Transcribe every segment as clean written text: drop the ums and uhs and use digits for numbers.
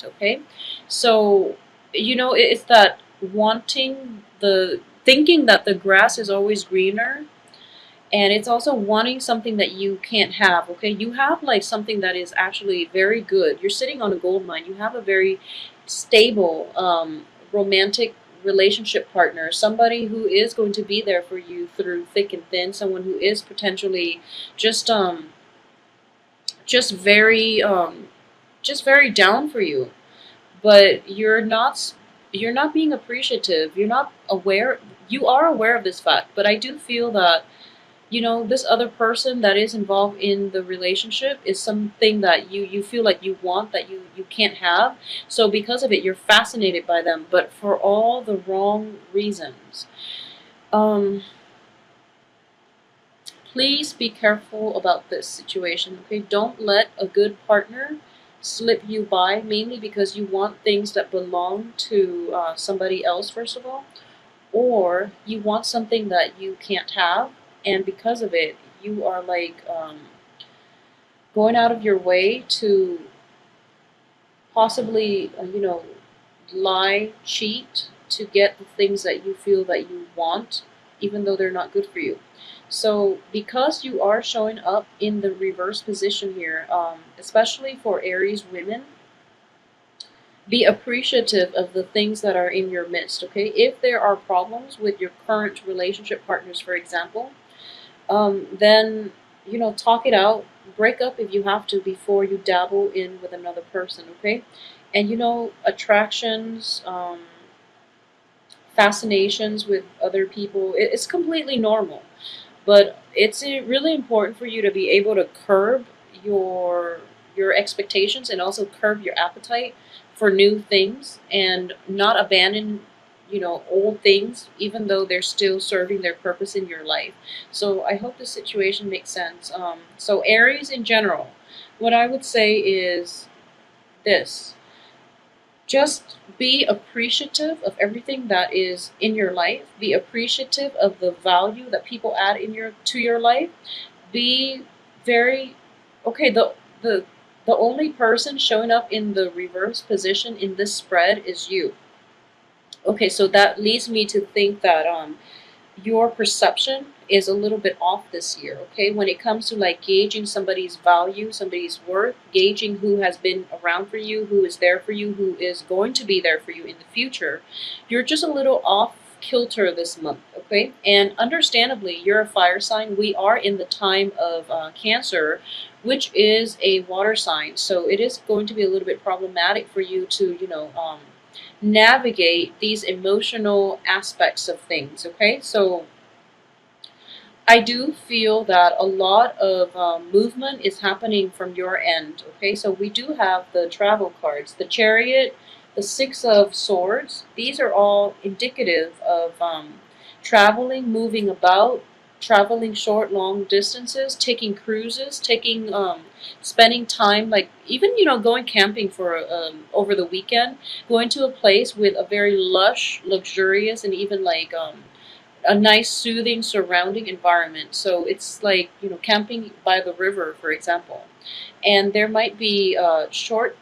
okay? So, it's that thinking that the grass is always greener, and it's also wanting something that you can't have, okay? You have like something that is actually very good. You're sitting on a gold mine. You have a very stable, romantic relationship partner, somebody who is going to be there for you through thick and thin, someone who is potentially just um just very um just very down for you. But you're not being appreciative. You're not aware. You are aware of this fact, but I do feel that this other person that is involved in the relationship is something that you feel like you want, that you can't have. So because of it, you're fascinated by them, but for all the wrong reasons. um Please be careful about this situation, okay? Don't let a good partner slip you by, mainly because you want things that belong to somebody else, first of all, or you want something that you can't have, and because of it, you are like going out of your way to possibly, lie, cheat to get the things that you feel that you want, even though they're not good for you. So, because you are showing up in the reverse position here, especially for Aries women, be appreciative of the things that are in your midst, okay? If there are problems with your current relationship partners, for example, then talk it out, break up if you have to before you dabble in with another person, okay? And attractions, fascinations with other people, it's completely normal, but it's really important for you to be able to curb your your expectations and also curb your appetite for new things and not abandon old things, even though they're still serving their purpose in your life. So I hope the situation makes sense. So Aries in general, what I would say is this: just be appreciative of everything that is in your life. Be appreciative of the value that people add to your life. Be very okay. The only person showing up in the reverse position in this spread is you. Okay, so that leads me to think that your perception is a little bit off this year, okay? When it comes to like gauging somebody's value, somebody's worth, gauging who has been around for you, who is there for you, who is going to be there for you in the future, you're just a little off kilter this month, okay? And understandably, you're a fire sign. We are in the time of Cancer, which is a water sign. So it is going to be a little bit problematic for you to, navigate these emotional aspects of things, okay? So I do feel that a lot of movement is happening from your end, okay? So we do have the travel cards, the Chariot, the Six of Swords. These are all indicative of traveling, moving about, traveling short, long distances, taking cruises, spending time, like even, going camping for over the weekend, going to a place with a very lush, luxurious, and even like a nice soothing surrounding environment. So it's like camping by the river, for example. And there might be short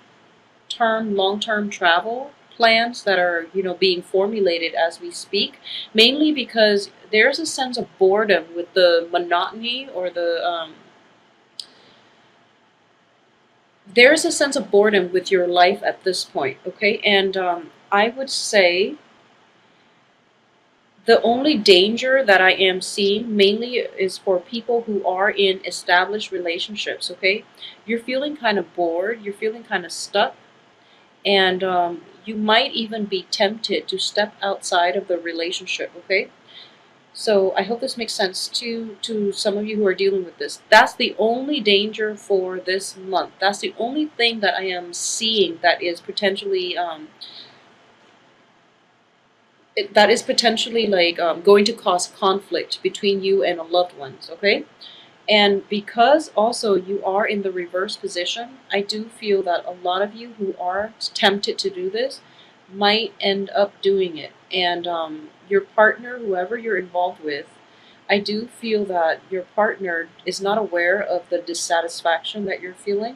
term, long term travel plans that are being formulated as we speak, mainly because there's a sense of boredom with the monotony, or there's a sense of boredom with your life at this point, okay? And I would say the only danger that I am seeing mainly is for people who are in established relationships, okay? You're feeling kind of bored, you're feeling kind of stuck, and you might even be tempted to step outside of the relationship, okay? So I hope this makes sense to some of you who are dealing with this. That's the only danger for this month. That's the only thing that I am seeing that is potentially like going to cause conflict between you and a loved ones, okay? And because also you are in the reverse position, I do feel that a lot of you who are tempted to do this might end up doing it. And your partner, whoever you're involved with, I do feel that your partner is not aware of the dissatisfaction that you're feeling.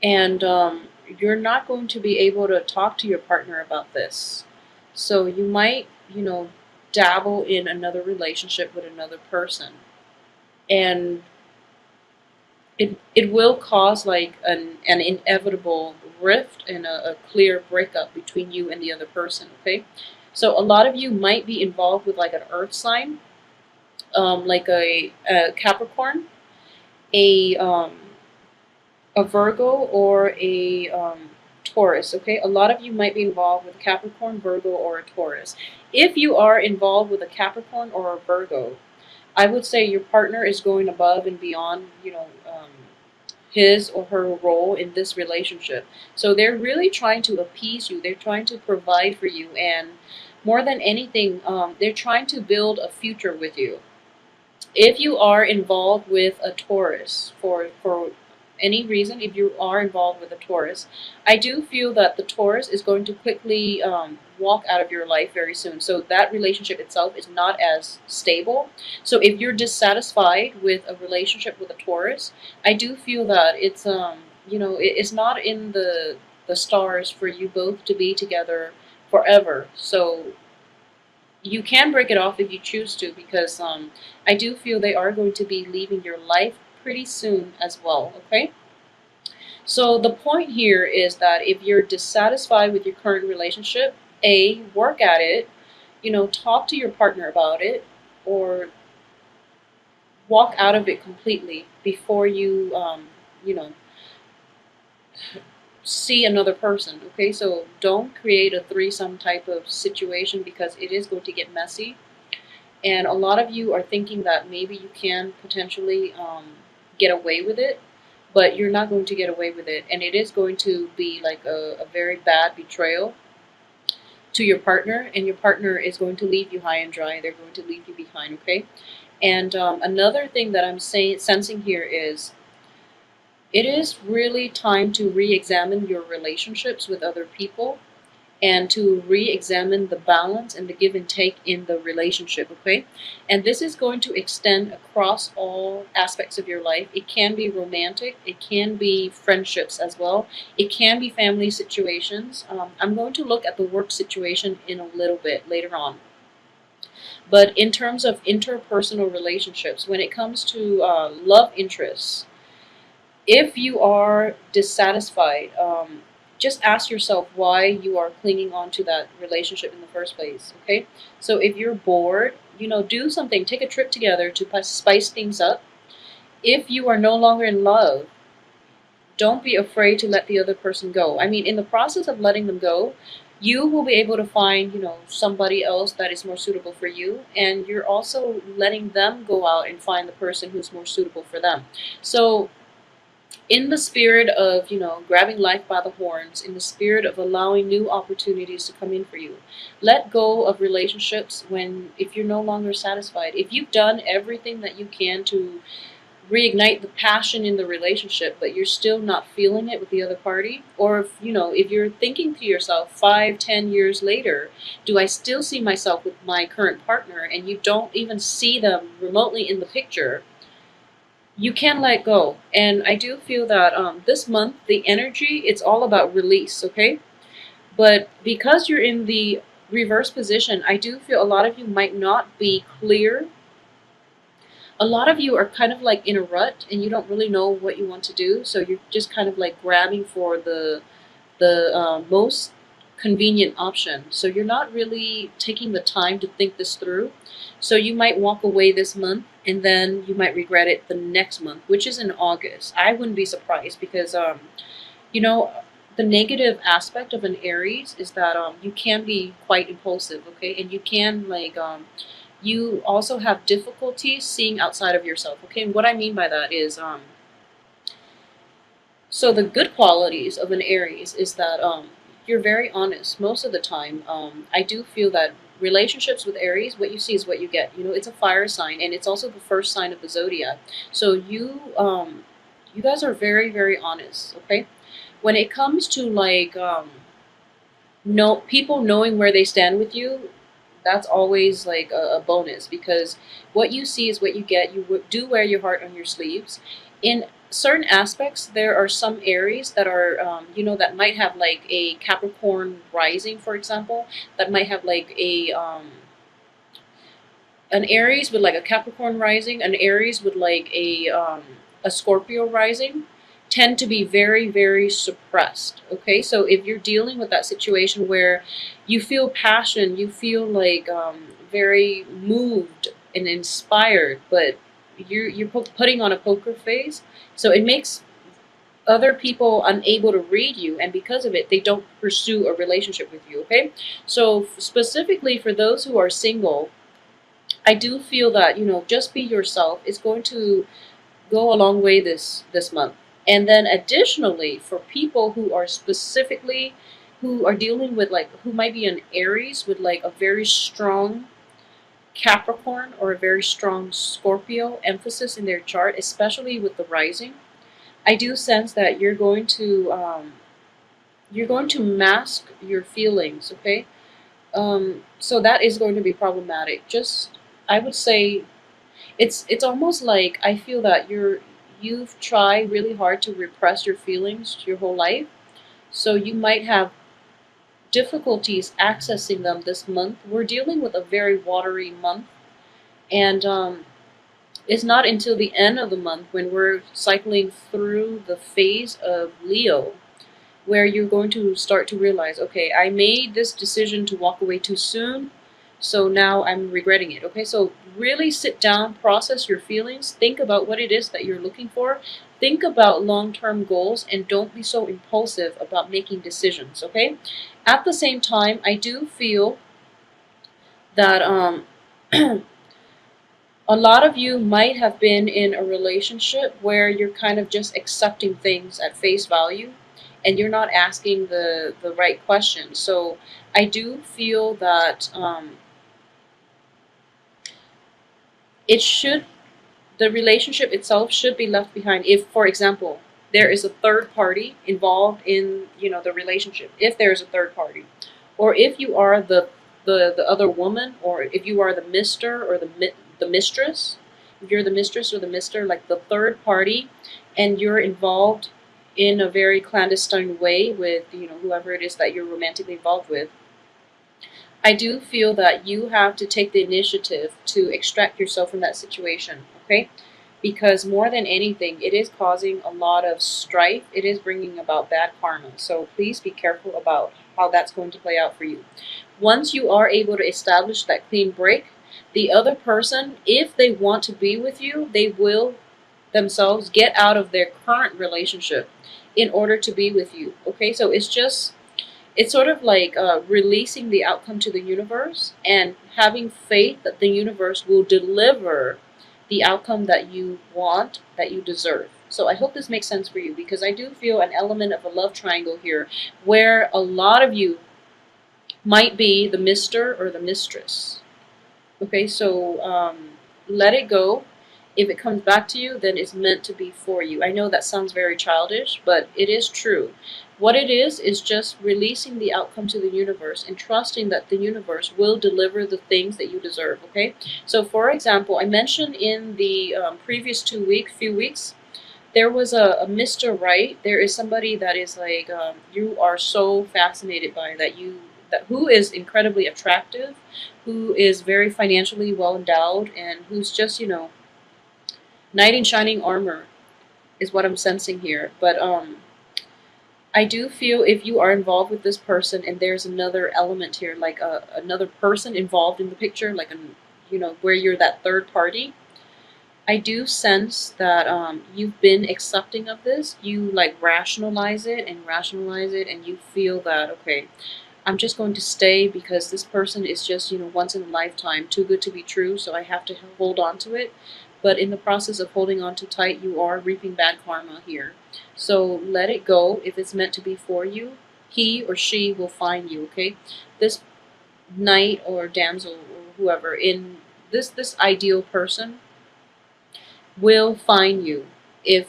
And you're not going to be able to talk to your partner about this. So you might, dabble in another relationship with another person. And it will cause like an inevitable rift and a clear breakup between you and the other person, okay? So a lot of you might be involved with like an earth sign, like a Capricorn, a um, a Virgo, or a Taurus, okay? A lot of you might be involved with a Capricorn, Virgo, or a Taurus. If you are involved with a Capricorn or a Virgo, I would say your partner is going above and beyond, his or her role in this relationship. So they're really trying to appease you. They're trying to provide for you, and more than anything, they're trying to build a future with you. If you are involved with a Taurus, for any reason, if you are involved with a Taurus, I do feel that the Taurus is going to quickly walk out of your life very soon. So that relationship itself is not as stable. So if you're dissatisfied with a relationship with a Taurus, I do feel that it's not in the stars for you both to be together forever. So you can break it off if you choose to, because I do feel they are going to be leaving your life pretty soon as well, okay? So the point here is that if you're dissatisfied with your current relationship, work at it, talk to your partner about it, or walk out of it completely before you know, see another person, okay? So don't create a threesome type of situation, because it is going to get messy. And a lot of you are thinking that maybe you can potentially get away with it, but you're not going to get away with it. And it is going to be like a very bad betrayal to your partner, and your partner is going to leave you high and dry. They're going to leave you behind, okay? And another thing that I'm sensing here is it is really time to re-examine your relationships with other people, and to re-examine the balance and the give and take in the relationship, okay? And this is going to extend across all aspects of your life. It can be romantic, it can be friendships as well, it can be family situations. I'm going to look at the work situation in a little bit later on. But in terms of interpersonal relationships, when it comes to love interests, if you are dissatisfied, just ask yourself why you are clinging on to that relationship in the first place, okay? So if you're bored, do something. Take a trip together to spice things up. If you are no longer in love, don't be afraid to let the other person go. I mean, in the process of letting them go, you will be able to find, somebody else that is more suitable for you, and you're also letting them go out and find the person who's more suitable for them. So in the spirit of, grabbing life by the horns, in the spirit of allowing new opportunities to come in for you, let go of relationships if you're no longer satisfied. If you've done everything that you can to reignite the passion in the relationship, but you're still not feeling it with the other party, or if you're thinking to yourself 5-10 years later, do I still see myself with my current partner, and you don't even see them remotely in the picture, you can let go. And I do feel that this month, the energy, it's all about release, okay? But because you're in the reverse position, I do feel a lot of you might not be clear. A lot of you are kind of like in a rut, and you don't really know what you want to do. So you're just kind of like grabbing for the most convenient option. So you're not really taking the time to think this through. So you might walk away this month, and then you might regret it the next month, which is in August. I wouldn't be surprised, because the negative aspect of an Aries is that you can be quite impulsive, okay? And you can you also have difficulty seeing outside of yourself, okay? And what I mean by that is so the good qualities of an Aries is that you're very honest most of the time. I do feel that relationships with Aries, what you see is what you get. It's a fire sign, and it's also the first sign of the zodiac. So you guys are very, very honest, okay? When it comes to like people knowing where they stand with you, that's always like a bonus, because what you see is what you get. You do wear your heart on your sleeves. In certain aspects, there are some Aries that are, that might have like a Capricorn rising, for example, that might have like an Aries with like a Capricorn rising, an Aries with like a Scorpio rising, tend to be very, very suppressed. Okay, so if you're dealing with that situation where you feel passion, you feel like very moved and inspired, but you're putting on a poker face, so it makes other people unable to read you, and because of it they don't pursue a relationship with you. Okay, so specifically for those who are single, I do feel that, just be yourself is going to go a long way this month. And then additionally, for people who are dealing with, like, who might be an Aries with like a very strong Capricorn or a very strong Scorpio emphasis in their chart, especially with the rising, I do sense that you're going to mask your feelings. Okay, so that is going to be problematic. Just, I would say, it's almost like I feel that you've tried really hard to repress your feelings your whole life, so you might have difficulties accessing them this month. We're dealing with a very watery month, and it's not until the end of the month when we're cycling through the phase of Leo where you're going to start to realize, okay, I made this decision to walk away too soon, so now I'm regretting it. Okay, so really sit down, process your feelings, think about what it is that you're looking for, think about long-term goals, and don't be so impulsive about making decisions. Okay, at the same time, I do feel that a lot of you might have been in a relationship where you're kind of just accepting things at face value and you're not asking the right questions. So I do feel that it should, the relationship itself should be left behind if, for example, there is a third party involved in, the relationship. If there is a third party, or if you are the other woman, or if you are the mister or the mistress, if you're the mistress or the mister, like the third party, and you're involved in a very clandestine way with, whoever it is that you're romantically involved with, I do feel that you have to take the initiative to extract yourself from that situation. Okay, because more than anything, it is causing a lot of strife. It is bringing about bad karma. So please be careful about how that's going to play out for you. Once you are able to establish that clean break, the other person, if they want to be with you, they will themselves get out of their current relationship in order to be with you. Okay, so it's sort of like releasing the outcome to the universe and having faith that the universe will deliver the outcome that you want, that you deserve. So I hope this makes sense for you, because I do feel an element of a love triangle here where a lot of you might be the mister or the mistress. Okay, so let it go. If it comes back to you, then it's meant to be for you. I know that sounds very childish, but it is true. What it is just releasing the outcome to the universe and trusting that the universe will deliver the things that you deserve. Okay, so for example, I mentioned in the previous few weeks, there was a Mr. Right. There is somebody that is like you are so fascinated by, who is incredibly attractive, who is very financially well endowed, and who's just, knight in shining armor is what I'm sensing here. But I do feel if you are involved with this person and there's another element here, like another person involved in the picture, like where you're that third party, I do sense that you've been accepting of this. You like rationalize it, and you feel that, okay, I'm just going to stay because this person is just, once in a lifetime, too good to be true, so I have to hold on to it. But in the process of holding on too tight, you are reaping bad karma here. So let it go. If it's meant to be for you, he or she will find you. Okay, this knight or damsel or whoever in this ideal person will find you if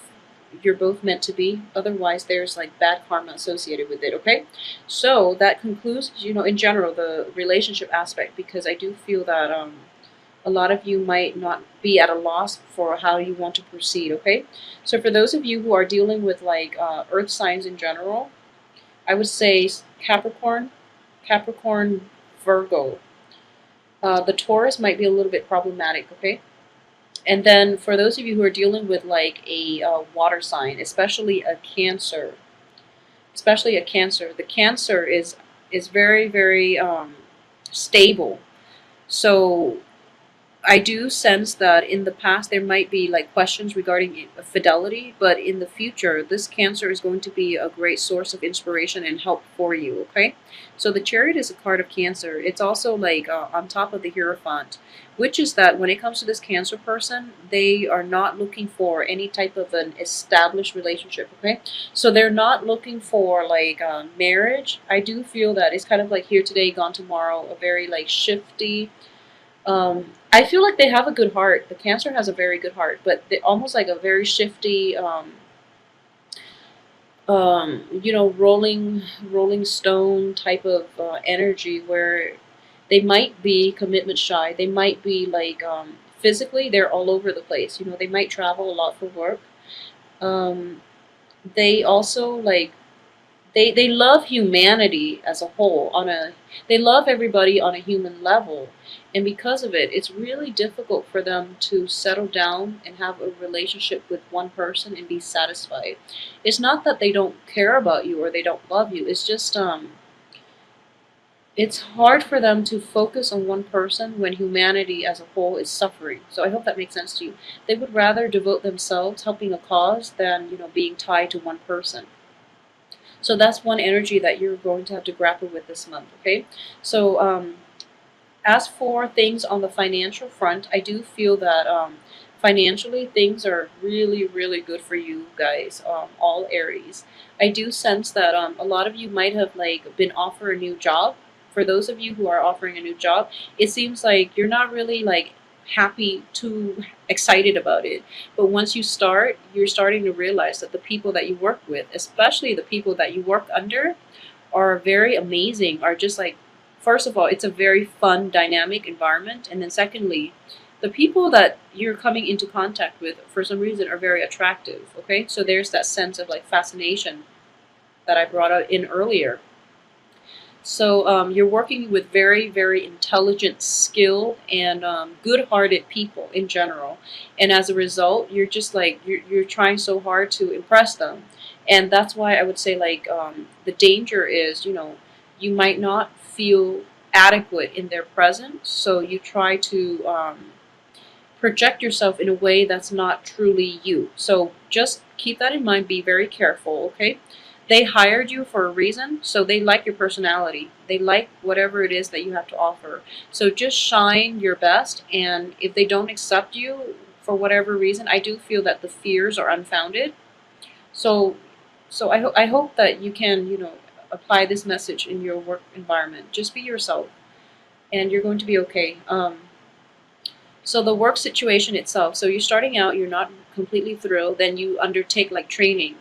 you're both meant to be. Otherwise, there's like bad karma associated with it. Okay, so that concludes, in general, the relationship aspect, because I do feel that A lot of you might not be at a loss for how you want to proceed, okay? So for those of you who are dealing with like earth signs in general, I would say Capricorn, Capricorn, Virgo. The Taurus might be a little bit problematic, okay? And then for those of you who are dealing with like a water sign, especially a Cancer, the Cancer is very, very stable. So I do sense that in the past there might be like questions regarding fidelity, but in the future, this Cancer is going to be a great source of inspiration and help for you, okay? So the Chariot is a card of Cancer. It's also like on top of the Hierophant, which is that when it comes to this Cancer person, they are not looking for any type of an established relationship, okay? So they're not looking for like marriage. I do feel that it's kind of like here today, gone tomorrow, a very like shifty, I feel like they have a good heart. The Cancer has a very good heart, but they almost like a very shifty, you know, rolling stone type of energy where they might be commitment shy. They might be like physically they're all over the place. You know, they might travel a lot for work. Um, they also like they love humanity as a whole on a they love everybody on a human level, and because of it it's really difficult for them to settle down and have a relationship with one person and be satisfied. It's not that they don't care about you or they don't love you, it's just it's hard for them to focus on one person when humanity as a whole is suffering. So I hope that makes sense to you. They would rather devote themselves helping a cause than, you know, being tied to one person. So that's one energy that you're going to have to grapple with this month, okay? So as for things on the financial front, I do feel that financially things are really, really good for you guys, all Aries. I do sense that a lot of you might have like been offered a new job. For those of you who are offering a new job, it seems like you're not really like happy, too excited about it. But once you start, you're starting to realize that the people that you work with, especially the people that you work under, are very amazing, are just like, first of all, it's a very fun, dynamic environment. And then secondly, the people that you're coming into contact with for some reason are very attractive, okay? So there's that sense of like fascination that I brought out in earlier. So you're working with very, very intelligent, skilled, and good-hearted people in general. And as a result, you're just like, you're trying so hard to impress them. And that's why I would say like the danger is, you know, you might not feel adequate in their presence. So you try to project yourself in a way that's not truly you. So just keep that in mind. Be very careful, okay? They hired you for a reason, so they like your personality. They like whatever it is that you have to offer. So just shine your best, and if they don't accept you for whatever reason, I do feel that the fears are unfounded. So, I hope that you can, you know, apply this message in your work environment. Just be yourself, and you're going to be okay. So the work situation itself. So you're starting out, you're not completely thrilled. Then you undertake like training.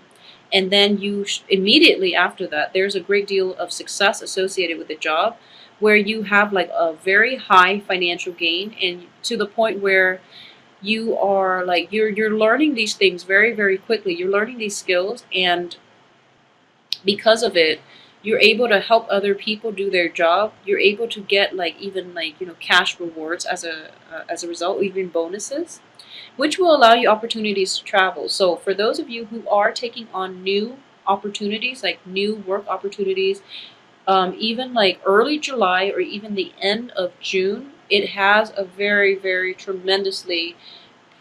And then you immediately after that, there's a great deal of success associated with the job where you have like a very high financial gain, and to the point where you are like you're learning these things very, very quickly. You're learning these skills, and because of it, you're able to help other people do their job. You're able to get like even like, you know, cash rewards as a result, even bonuses, which will allow you opportunities to travel. So for those of you who are taking on new opportunities, like new work opportunities, even like early July or even the end of June, it has a very, very tremendously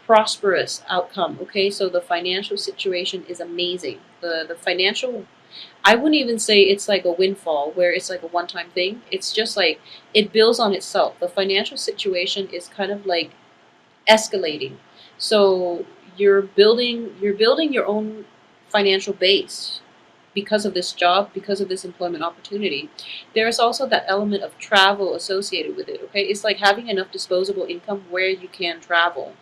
prosperous outcome. Okay, so the financial situation is amazing. The financial, I wouldn't even say it's like a windfall where it's like a one-time thing. It's just like it builds on itself. The financial situation is kind of like escalating. So you're building your own financial base because of this job, because of this employment opportunity. There's also that element of travel associated with it, okay? It's like having enough disposable income where you can travel.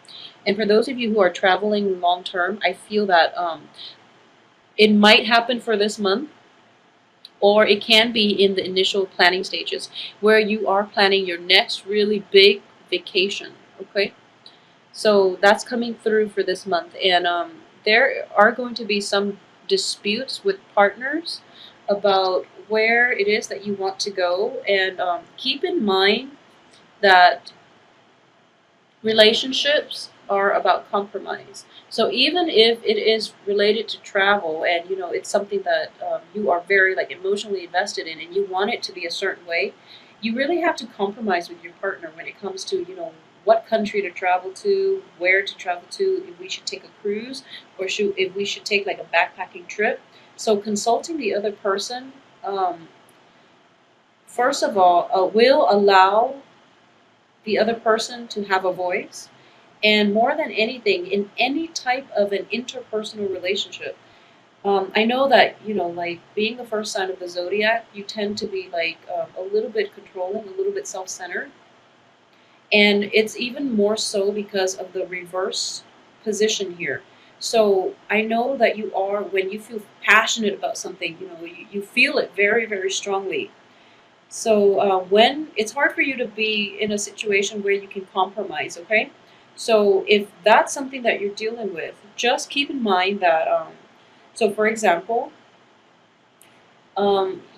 And for those of you who are traveling long term, I feel that it might happen for this month, or it can be in the initial planning stages where you are planning your next really big vacation. okay? So that's coming through for this month. And there are going to be some disputes with partners about where it is that you want to go. And keep in mind that relationships are about compromise. So even if it is related to travel, and you know it's something that you are very like emotionally invested in, and you want it to be a certain way, you really have to compromise with your partner when it comes to what country to travel to, where to travel to, if we should take a cruise, or if we should take like a backpacking trip. So consulting the other person, um, first of all, will allow the other person to have a voice. And more than anything, in any type of an interpersonal relationship, I know that, like being the first sign of the zodiac, you tend to be like a little bit controlling, a little bit self centered. And it's even more so because of the reverse position here. So I know that you are, when you feel passionate about something, you feel it very, very strongly. So when it's hard for you to be in a situation where you can compromise, okay? So if that's something that you're dealing with, just keep in mind that. So for example,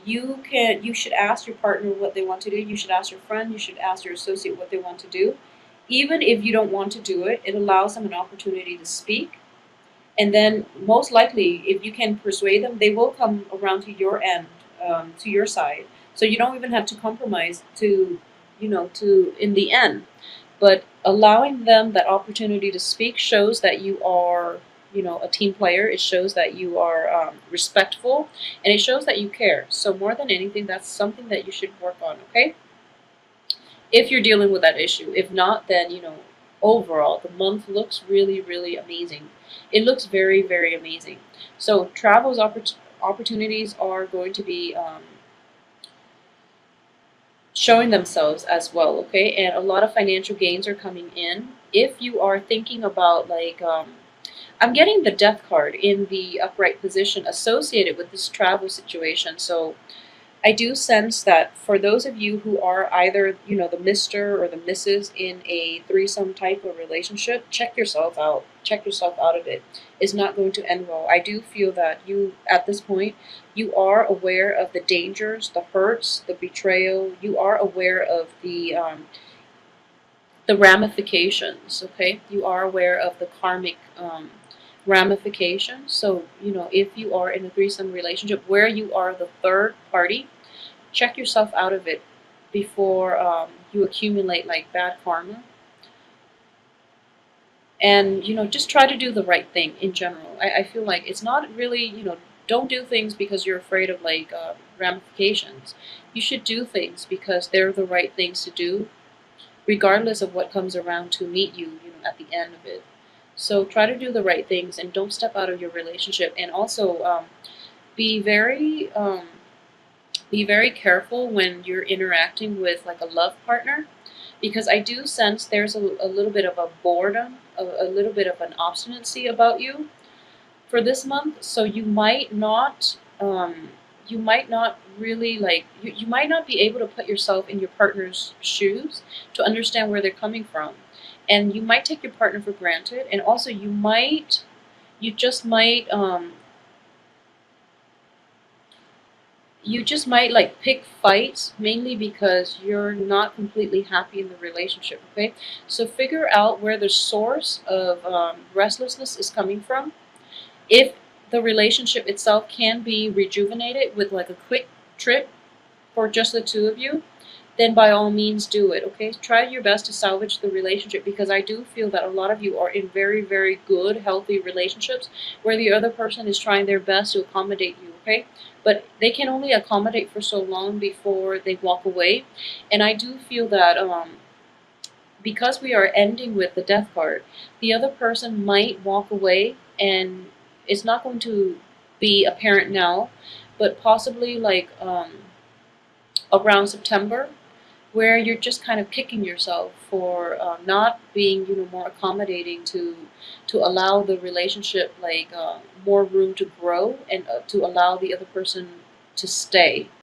you should ask your partner what they want to do. You should ask your friend. You should ask your associate what they want to do. Even if you don't want to do it, it allows them an opportunity to speak. And then most likely, if you can persuade them, they will come around to your end, to your side. So you don't even have to compromise to in the end. But allowing them that opportunity to speak shows that you are, a team player. It shows that you are respectful, and it shows that you care. So more than anything, that's something that you should work on, okay? If you're dealing with that issue. If not, then, overall, the month looks really, really amazing. It looks very, very amazing. So travel's opportunities are going to be showing themselves as well, okay? And a lot of financial gains are coming in. If you are thinking about like, I'm getting the death card in the upright position associated with this travel situation. So I do sense that for those of you who are either, the Mr. or the Mrs. in a threesome type of relationship, check yourself out. Check yourself out of it. It's not going to end well. I do feel that you, at this point, you are aware of the dangers, the hurts, the betrayal. You are aware of the ramifications, okay? You are aware of the karmic ramifications. So, if you are in a threesome relationship where you are the third party, check yourself out of it before you accumulate like bad karma. And just try to do the right thing in general. I feel like it's not really, don't do things because you're afraid of like ramifications. You should do things because they're the right things to do, regardless of what comes around to meet you, at the end of it. So try to do the right things and don't step out of your relationship. And also be very be very careful when you're interacting with like a love partner, because I do sense there's a little bit of a boredom, a little bit of an obstinacy about you for this month. So you might not really like you might not be able to put yourself in your partner's shoes to understand where they're coming from, and you might take your partner for granted. And also you just might like pick fights mainly because you're not completely happy in the relationship, okay? So figure out where the source of restlessness is coming from. If the relationship itself can be rejuvenated with like a quick trip for just the two of you, then by all means do it, okay? Try your best to salvage the relationship, because I do feel that a lot of you are in very, very good, healthy relationships where the other person is trying their best to accommodate you, okay? But they can only accommodate for so long before they walk away. And I do feel that because we are ending with the death card, the other person might walk away, and it's not going to be apparent now, but possibly like around September, where you're just kind of kicking yourself for not being, more accommodating to allow the relationship like more room to grow, and to allow the other person to stay.